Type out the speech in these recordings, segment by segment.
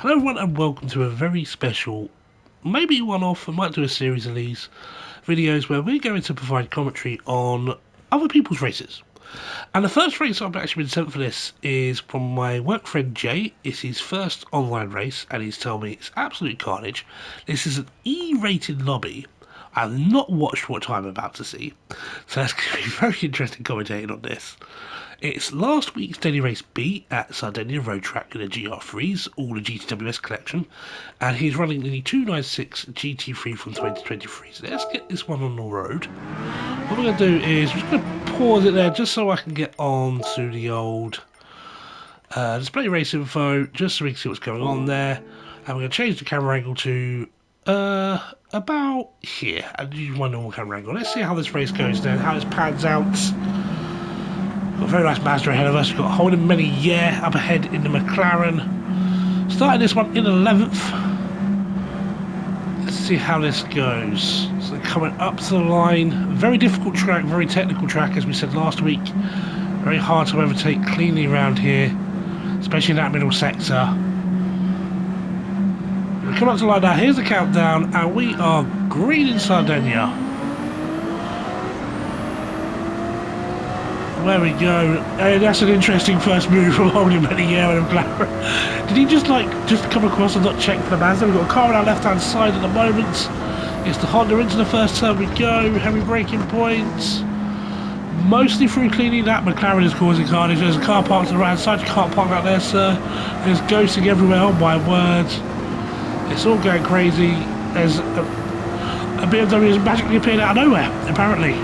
Hello everyone and welcome to a very special, maybe one-off, I might do a series of these videos where we're going to provide commentary on other people's races. And the first race I've actually been sent for this is from my work friend Jay. It's his first online race and he's told me it's absolute carnage. This is an E-rated lobby. I've not watched what I'm about to see, so that's going to be very interesting commentating on this. It's last week's Daily Race B at Sardinia Road Track in the GR3s, all the GT7 collection, and he's running the 296 GT3 from 2023. So let's get this one on the road. What we're going to do is we're just going to pause it there just so I can get on to the old display race info, just so we can see what's going on there. And we're going to change the camera angle to about here, and use my normal camera angle. Let's see how this race goes then, how it pans out. Got a very nice Mazda ahead of us. We've got Holden Many up ahead in the McLaren. Starting this one in 11th. Let's see how this goes. So coming up to the line. Very difficult track, very technical track as we said last week. Very hard to overtake cleanly around here, especially in that middle sector. We come up to the line now. Here's the countdown and we are green in Sardinia. There we go. That's an interesting first move from Holden Many and McLaren. Did he just come across and not check for the Mazda? We've got a car on our left hand side at the moment. It's the Honda into the first turn we go. Heavy braking points. Mostly through cleaning that. McLaren is causing carnage. There's a car parked on the right hand side. You can't park out there, sir. There's ghosting everywhere. Oh my word. It's all going crazy. There's a BMW has magically appeared out of nowhere, apparently.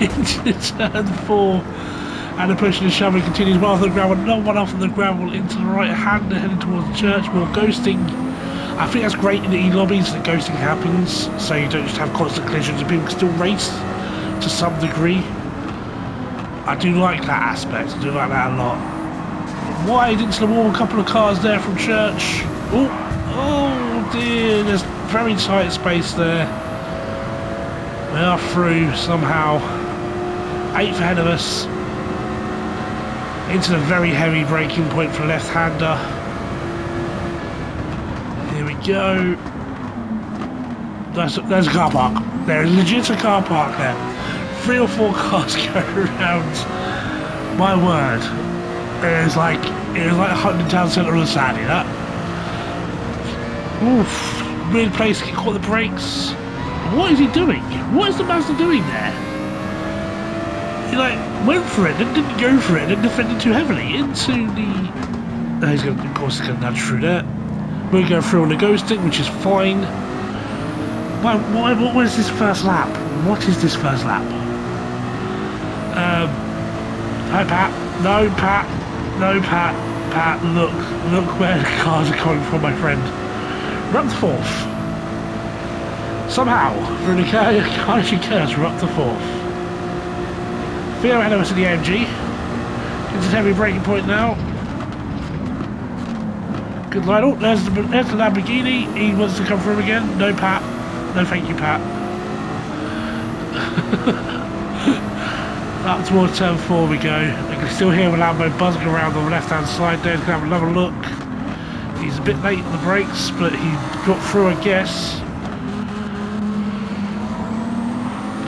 Into turn 4. And the pushing and shoving continues well off the gravel, not one off of the gravel into the right hand, heading towards the church, more ghosting. I think that's great in the E-lobbies that ghosting happens, so you don't just have constant collisions and people can still race to some degree. I do like that aspect, I do like that a lot. Wide into the wall, a couple of cars there from church. Oh dear, there's very tight space there. We are through somehow. 8th ahead of us. Into the very heavy braking point for left-hander. Here we go. There's a car park. There is legit a car park there. 3 or 4 cars go around. My word. It was like hunting town centre on a Saturday, that. Oof. Weird place to get caught the brakes. What is he doing? What is the Mazda doing there? He went for it, then didn't go for it, then defended too heavily into the... he's going to, of course, he's going to nudge through there. We'll go through on the ghosting, which is fine. What was this first lap? What is this first lap? Hi Pat. No Pat. No Pat. Pat, look where the cars are coming from, my friend. We're up to 4th. Somehow, through the carnage curves, we're up to 4th. Theo ahead of us in the AMG. It's a heavy braking point now. Good line. Oh, there's the Lamborghini. He wants to come through again. No, Pat. No, thank you, Pat. Up towards turn 4 we go. You can still hear the Lambo buzzing around on the left-hand side there. He's going to have another look. He's a bit late on the brakes, but he got through, I guess.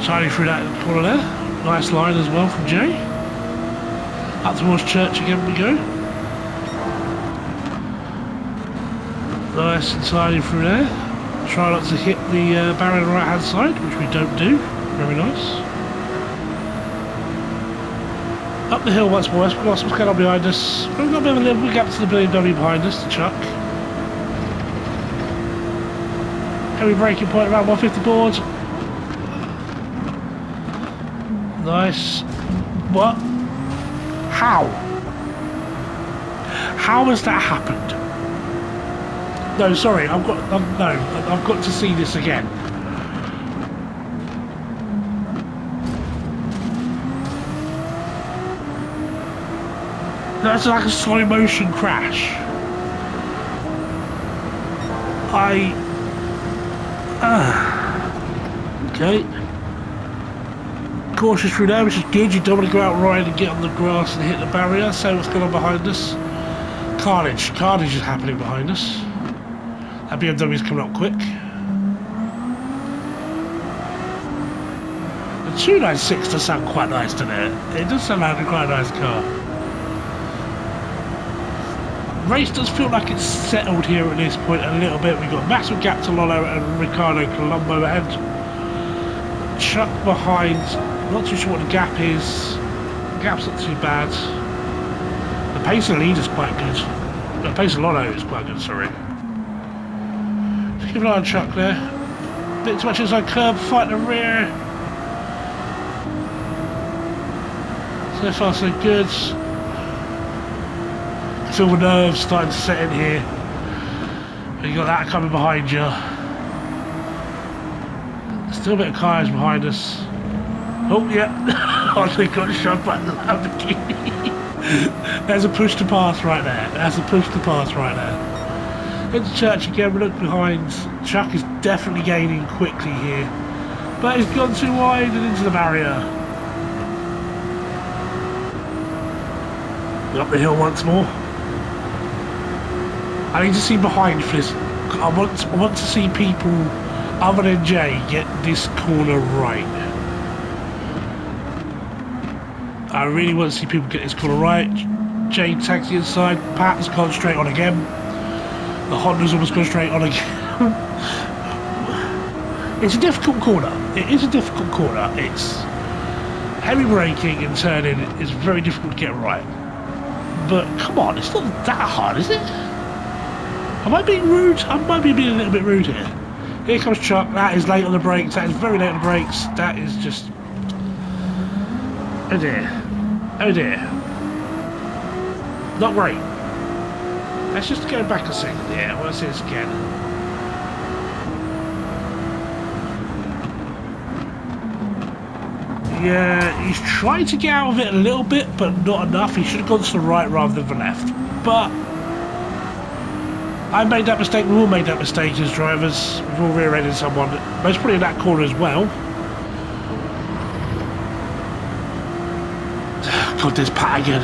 Shining through that corner there. Nice line as well from Jay. Up towards church again we go. Nice and sliding through there. Try not to hit the barrier on the right hand side, which we don't do. Very nice. Up the hill once more. We've got what's going on behind us. We've got a bit of a little gap to the BMW behind us, the Chuck. Heavy braking point around 150 boards. Nice. What? How? How has that happened? No, sorry, I've got to see this again. That's like a slow motion crash. Okay. Cautious through there, which is good. You don't want to go out right and get on the grass and hit the barrier. So what's going on behind us? Carnage is happening behind us. That BMW's coming up quick. The 296 does sound quite nice, doesn't it? It does sound like quite a nice car. Race does feel like it's settled here at this point a little bit. We've got massive gap to Lolo and Ricardo Colombo ahead. Chuck behind. Not too sure what the gap is. The gap's not too bad. The pace of the lead is quite good. The pace of Lolo is quite good, sorry. Keep an eye on Chuck there. Bit too much inside curb, fight the rear. So far so good. Feel the nerves starting to set in here. You got that coming behind you. Still a bit of cars behind us. Oh yeah, I think got shot by the Lamborghini. There's a push to pass right there. That's a push to pass right there. Into church again, we look behind. Chuck is definitely gaining quickly here. But he's gone too wide and into the barrier. Up the hill once more. I need to see behind for this. I want to see people other than Jay get this corner right. I really want to see people get this corner right. Jay tags the inside. Pat's gone straight on again. The Honda's almost gone straight on again. It's a difficult corner. It is a difficult corner. It's heavy braking and turning is very difficult to get right. But come on, it's not that hard, is it? Am I being rude? I might be being a little bit rude here. Here comes Chuck. That is late on the brakes. That is very late on the brakes. That is just... Oh dear. Oh dear. Not great. Let's just go back a second. Yeah, I want to see this again. Yeah, he's trying to get out of it a little bit, but not enough. He should have gone to the right rather than the left. But I made that mistake. We all made that mistake as drivers. We've all rear-ended someone. Most probably in that corner as well. God, there's Pat again.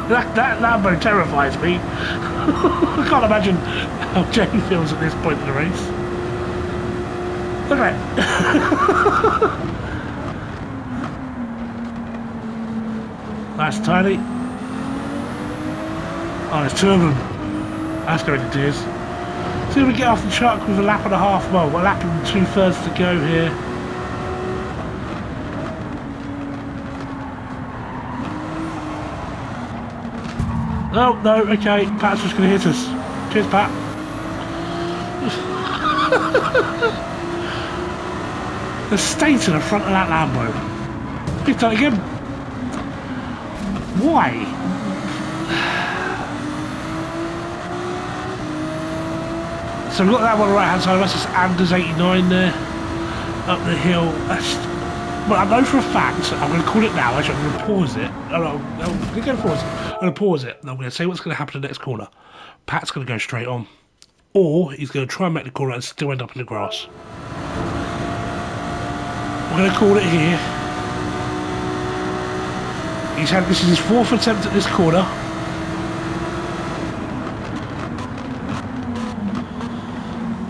that Lambo terrifies me. I can't imagine how Jay feels at this point in the race. Look at it. Nice tiny. Oh, there's two of them. That's going to tears. See if we get off the truck with a lap and a half. Well, a lap and 2/3 to go here. No, no, okay. Pat's just going to hit us. Cheers, Pat. The state in the front of that Lambo. He's done it again. Why? So we've got that one on the right hand side of us. It's Anders 89 there. Up the hill. Well, I know for a fact, I'm going to call it now. Actually, I'm going to pause it. I'm going to pause it. I'm going to pause it. And I'm going to say what's going to happen in the next corner. Pat's going to go straight on. Or he's going to try and make the corner and still end up in the grass. We're going to call it here. This is his 4th attempt at this corner.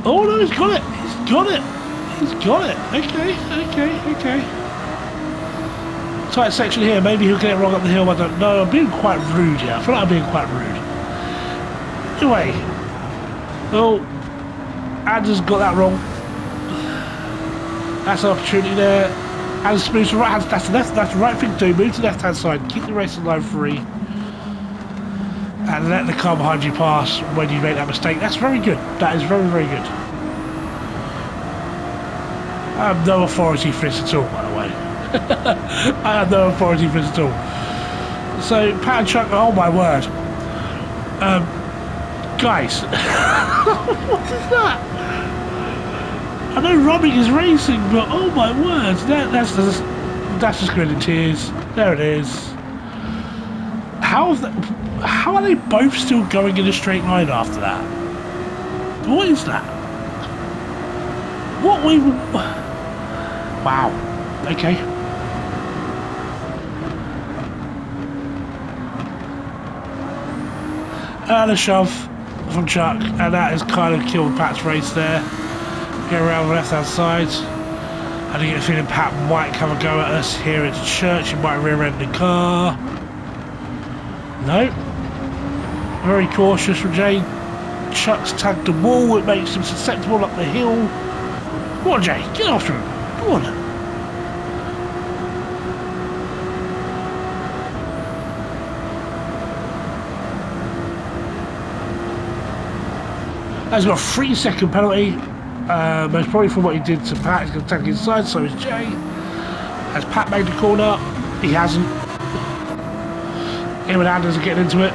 Oh no, he's got it! He's got it! He's got it! Okay. Tight section here, maybe he'll get it wrong up the hill, I don't know. I'm being quite rude here. I feel like I'm being quite rude. Anyway. Oh, Anders got that wrong. That's an opportunity there. And move to the right hand, that's the right thing to do. Move to the left hand side, keep the racing line free, and let the car behind you pass when you make that mistake. That's very good. That is very, very good. I have no authority for this at all, by the way. I have no authority for this at all. So, Pat and Chuck, oh my word. Guys, what is that? I know rubbing is racing, but oh my word, that's just going in tears. There it is. How are they both still going in a straight line after that? What is that? What we... Wow. Okay. And a shove. from Chuck, and that has kind of killed Pat's race there. Go around the left hand side. I do get a feeling Pat might come and go at us here at the church. He might rear end the car. No. Very cautious from Jay. Chuck's tagged the wall, it makes him susceptible up the hill. Come on, Jay, get after him. Come on. He's got a 3-second penalty. Most probably from what he did to Pat. He's going to tag inside, so is Jay. Has Pat made the corner? He hasn't. Him and Anders are getting into it.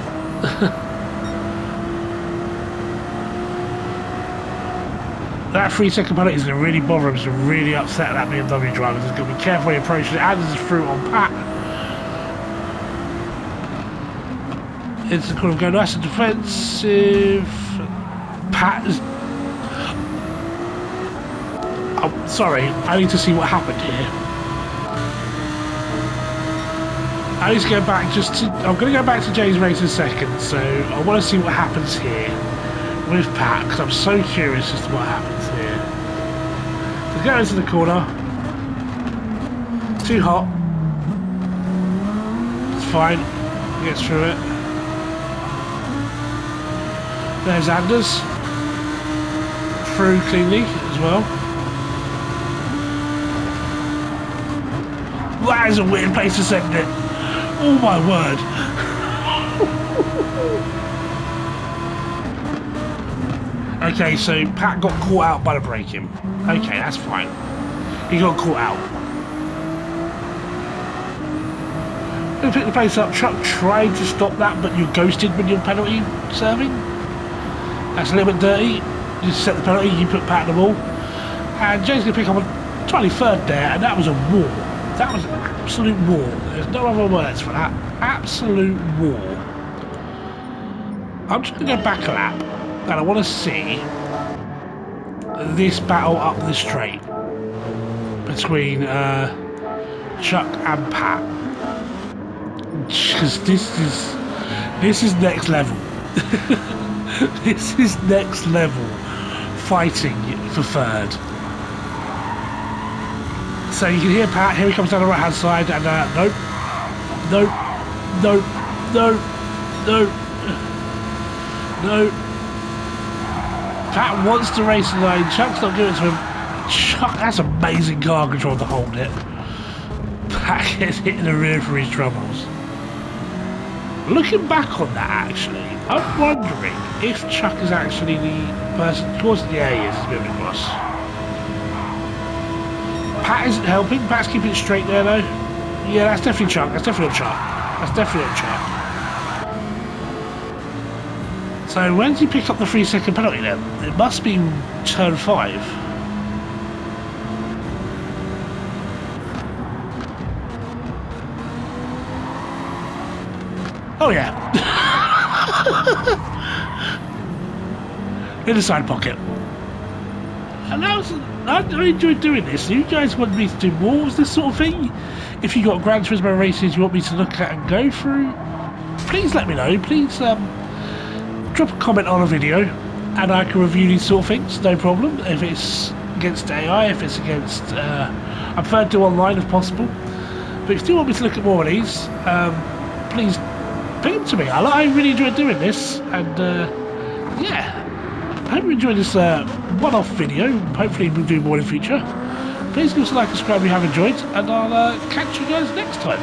That 3-second penalty is going to really bother him. It's going to really upset that BMW driver. He's going to be careful when he approaches it. Anders is through on Pat. It's the corner going nice and defensive. Pat is... Oh, sorry, I need to see what happened here. I need to go back I'm going to go back to Jay's race in a second, so I want to see what happens here with Pat, because I'm so curious as to what happens here. So go into the corner. Too hot. It's fine. He gets through it. There's Anders. Through cleanly as well. That is a weird place to send it. Oh my word. Okay, so Pat got caught out by the braking. Okay, that's fine. He got caught out. Gonna pick the pace up. Chuck tried to stop that, but you ghosted when you're penalty serving. That's a little bit dirty. You set the penalty, you put Pat in the wall. And Jay's going to pick up a 23rd there, and that was a war. That was an absolute war. There's no other words for that. Absolute war. I'm just going to go back a lap, and I want to see this battle up the straight between Chuck and Pat. Because this is next level. This is next level fighting for third. So you can hear Pat, here he comes down the right hand side, and nope, nope, nope, nope, nope, nope. Pat wants to race the line, Chuck's not giving it to him. Chuck has amazing car control to hold it. Pat gets hit in the rear for his troubles. Looking back on that, actually, I'm wondering if Chuck is actually the person. Of course, yeah, he is. He's moving across. Pat isn't helping. Pat's keeping it straight there, though. Yeah, that's definitely Chuck. That's definitely Chuck. That's definitely Chuck. So when did he pick up the 3-second penalty then? It must be turn 5. Oh yeah. In the side pocket. And I enjoyed doing this. You guys want me to do more of this sort of thing? If you got Gran Turismo races you want me to look at and go through, please let me know. Please drop a comment on a video and I can review these sort of things, no problem. If it's against AI, if it's against I prefer to do online if possible. But if you do want me to look at more of these, please ping them to me. I really enjoyed doing this, and yeah, I hope you enjoyed this one-off video. Hopefully we'll do more in the future. Please give us a like and subscribe if you have enjoyed, and I'll catch you guys next time.